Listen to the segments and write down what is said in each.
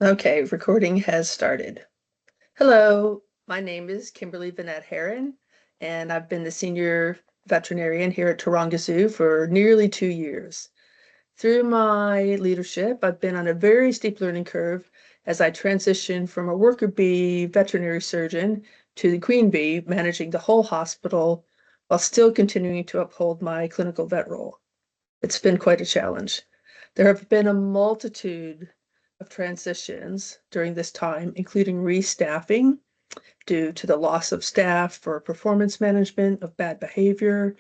Okay, recording has started. Hello, my name is Kimberly Heron, and I've been the senior veterinarian here at Taronga Zoo for nearly 2 years. Through my leadership, I've been on a very steep learning curve as I transitioned from a worker bee veterinary surgeon to the queen bee, managing the whole hospital while still continuing to uphold my clinical vet role. It's been quite a challenge. There have been a multitude of transitions during this time, including restaffing due to the loss of staff for performance management of bad behavior,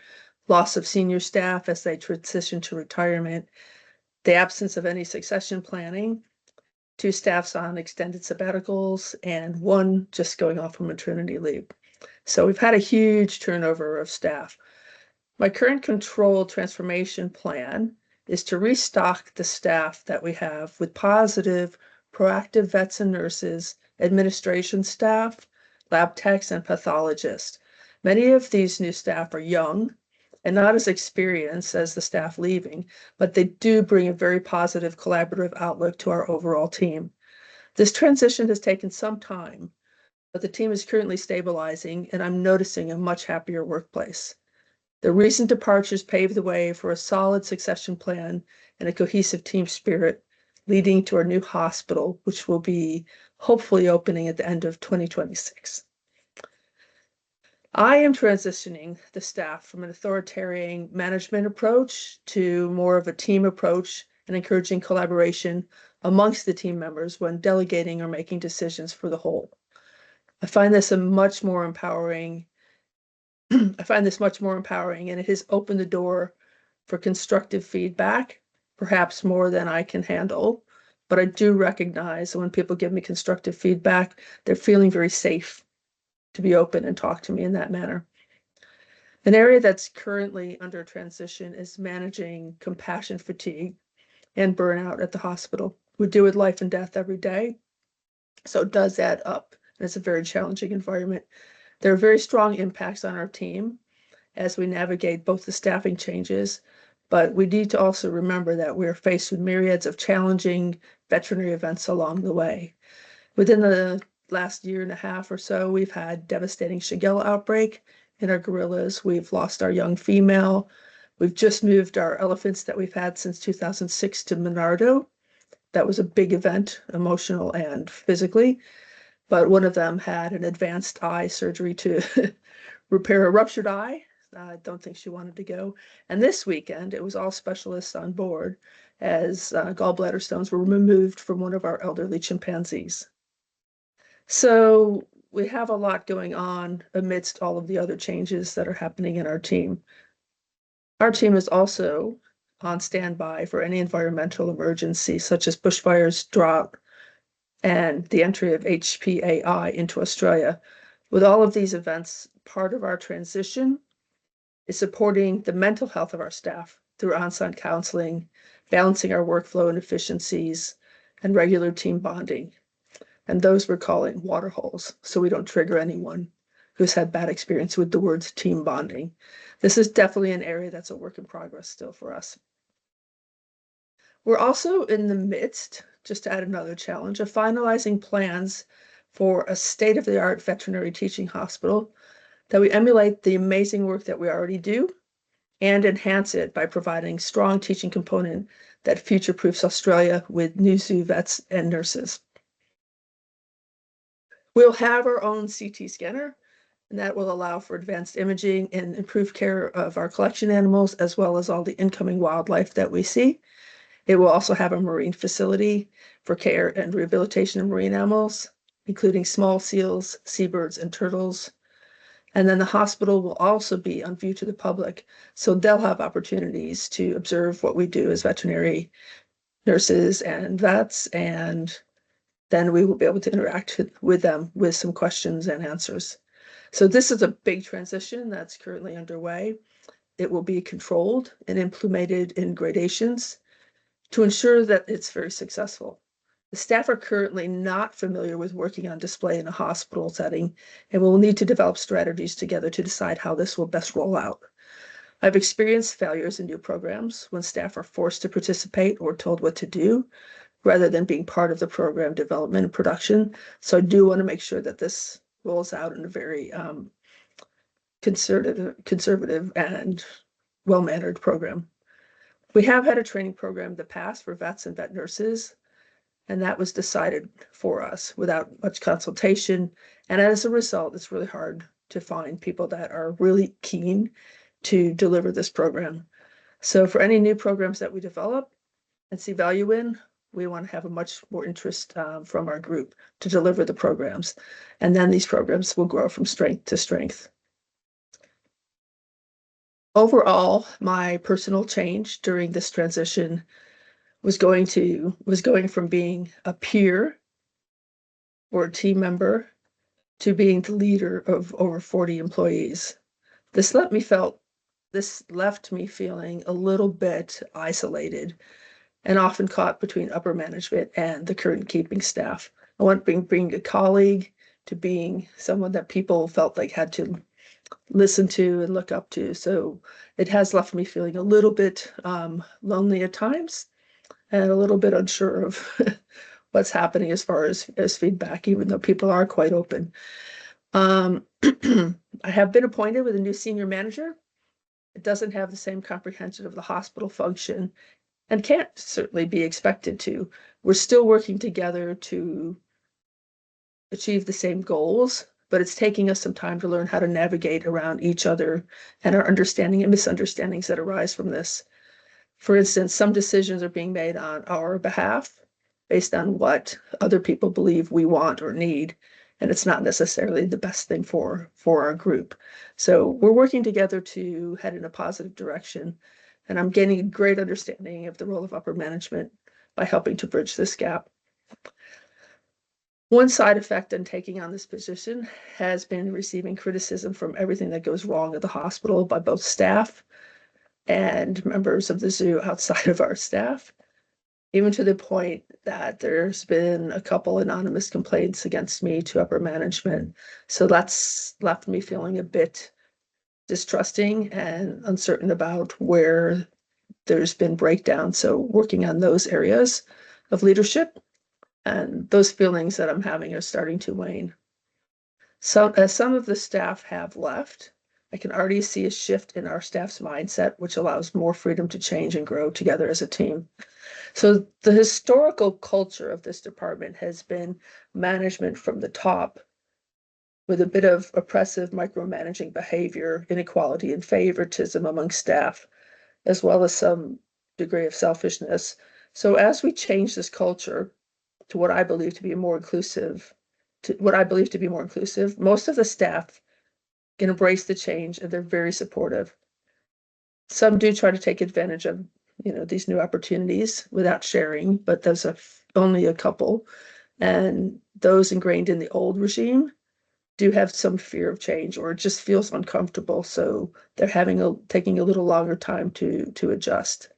loss of senior staff as they transition to retirement, the absence of any succession planning, two staffs on extended sabbaticals, and one just going off on maternity leave. So we've had a huge turnover of staff. My current control transformation plan is to restock the staff that we have with positive, proactive vets and nurses, administration staff, lab techs, and pathologists. Many of these new staff are young and not as experienced as the staff leaving, but they do bring a very positive collaborative outlook to our overall team. This transition has taken some time, but the team is currently stabilizing, and I'm noticing a much happier workplace. The recent departures paved the way for a solid succession plan and a cohesive team spirit, leading to our new hospital, which will be hopefully opening at the end of 2026. I am transitioning the staff from an authoritarian management approach to more of a team approach and encouraging collaboration amongst the team members when delegating or making decisions for the whole. I find this much more empowering and it has opened the door for constructive feedback, perhaps more than I can handle. But I do recognize that when people give me constructive feedback, they're feeling very safe to be open and talk to me in that manner. An area that's currently under transition is managing compassion fatigue and burnout at the hospital. We deal with life and death every day, so it does add up, and it's a very challenging environment. There are very strong impacts on our team as we navigate both the staffing changes, but we need to also remember that we're faced with myriads of challenging veterinary events along the way. Within the last year and a half or so, we've had devastating Shigella outbreak in our gorillas. We've lost our young female. We've just moved our elephants that we've had since 2006 to Monardo. That was a big event, emotional and physically, but one of them had an advanced eye surgery to repair a ruptured eye. I don't think she wanted to go. And this weekend, it was all specialists on board as gallbladder stones were removed from one of our elderly chimpanzees. So we have a lot going on amidst all of the other changes that are happening in our team. Our team is also on standby for any environmental emergency, such as bushfires, drought, and the entry of HPAI into Australia. With all of these events, part of our transition is supporting the mental health of our staff through on-site counseling, balancing our workflow and efficiencies, and regular team bonding. And those we're calling water holes, so we don't trigger anyone who's had bad experience with the words team bonding. This is definitely an area that's a work in progress still for us. We're also in the midst, just to add another challenge, of finalizing plans for a state-of-the-art veterinary teaching hospital that we emulate the amazing work that we already do and enhance it by providing strong teaching component that future-proofs Australia with new zoo vets and nurses. We'll have our own CT scanner, and that will allow for advanced imaging and improved care of our collection animals, as well as all the incoming wildlife that we see. It will also have a marine facility for care and rehabilitation of marine animals, including small seals, seabirds, and turtles. And then the hospital will also be on view to the public, so they'll have opportunities to observe what we do as veterinary nurses and vets, and then we will be able to interact with them with some questions and answers. So this is a big transition that's currently underway. It will be controlled and implemented in gradations to ensure that it's very successful. The staff are currently not familiar with working on display in a hospital setting, and we'll need to develop strategies together to decide how this will best roll out. I've experienced failures in new programs when staff are forced to participate or told what to do, rather than being part of the program development and production. So I do want to make sure that this rolls out in a very conservative and well-mannered program. We have had a training program in the past for vets and vet nurses, and that was decided for us without much consultation. And as a result, it's really hard to find people that are really keen to deliver this program. So for any new programs that we develop and see value in, we want to have a much more interest from our group to deliver the programs. And then these programs will grow from strength to strength. Overall, my personal change during this transition was going from being a peer or a team member to being the leader of over 40 employees. This left me feeling a little bit isolated and often caught between upper management and the current keeping staff. I went from being a colleague to being someone that people felt like had to listen to and look up to. So it has left me feeling a little bit lonely at times and a little bit unsure of what's happening as far as feedback, even though people are quite open. I have been appointed with a new senior manager. It doesn't have the same comprehension of the hospital function and can't certainly be expected to. We're still working together to achieve the same goals, but it's taking us some time to learn how to navigate around each other and our understanding and misunderstandings that arise from this. For instance, some decisions are being made on our behalf based on what other people believe we want or need, and it's not necessarily the best thing for our group. So we're working together to head in a positive direction, and I'm gaining a great understanding of the role of upper management by helping to bridge this gap. One side effect in taking on this position has been receiving criticism from everything that goes wrong at the hospital by both staff and members of the zoo outside of our staff, even to the point that there's been a couple anonymous complaints against me to upper management. So that's left me feeling a bit distrusting and uncertain about where there's been breakdown. So working on those areas of leadership, and those feelings that I'm having are starting to wane. So as some of the staff have left, I can already see a shift in our staff's mindset, which allows more freedom to change and grow together as a team. So the historical culture of this department has been management from the top with a bit of oppressive micromanaging behavior, inequality, and favoritism among staff, as well as some degree of selfishness. So as we change this culture to what I believe to be more inclusive, most of the staff can embrace the change and they're very supportive. Some do try to take advantage of, these new opportunities without sharing, but those are only a couple. And those ingrained in the old regime do have some fear of change, or it just feels uncomfortable. So they're taking a little longer time to adjust.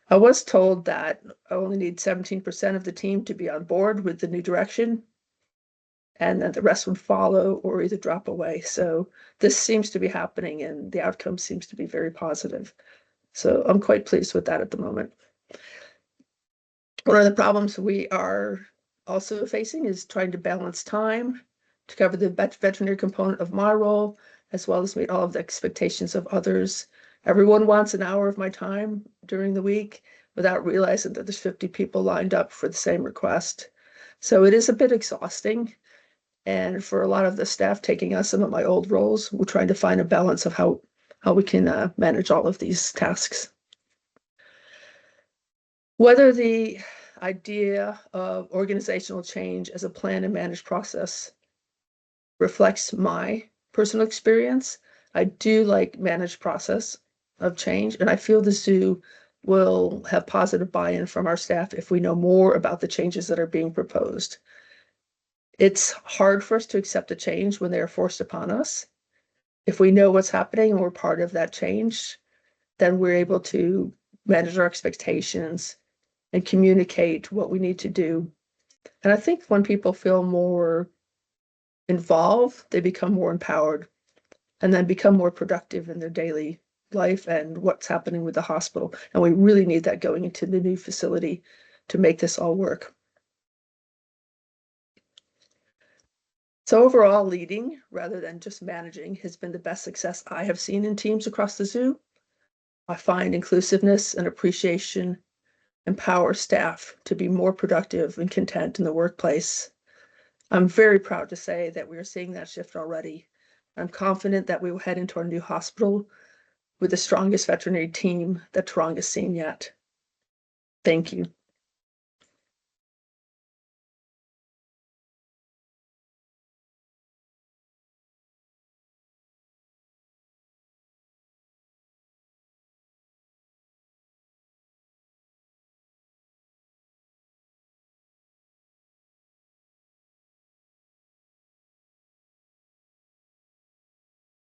I was told that I only need 17% of the team to be on board with the new direction, and then the rest would follow or either drop away. So this seems to be happening, and the outcome seems to be very positive. So I'm quite pleased with that at the moment. One of the problems we are also facing is trying to balance time to cover the veterinary component of my role, as well as meet all of the expectations of others. Everyone wants an hour of my time during the week without realizing that there's 50 people lined up for the same request. So it is a bit exhausting. And for a lot of the staff taking on some of my old roles, we're trying to find a balance of how we can manage all of these tasks. Whether the idea of organizational change as a plan and managed process reflects my personal experience, I do like managed process of change, and I feel the zoo will have positive buy-in from our staff if we know more about the changes that are being proposed. It's hard for us to accept a change when they are forced upon us. If we know what's happening and we're part of that change, then we're able to manage our expectations and communicate what we need to do. And I think when people feel more involved, they become more empowered and then become more productive in their daily life and what's happening with the hospital. And we really need that going into the new facility to make this all work. So overall, leading rather than just managing has been the best success I have seen in teams across the zoo. I find inclusiveness and appreciation empower staff to be more productive and content in the workplace. I'm very proud to say that we are seeing that shift already. I'm confident that we will head into our new hospital with the strongest veterinary team that Toronto has seen yet. Thank you.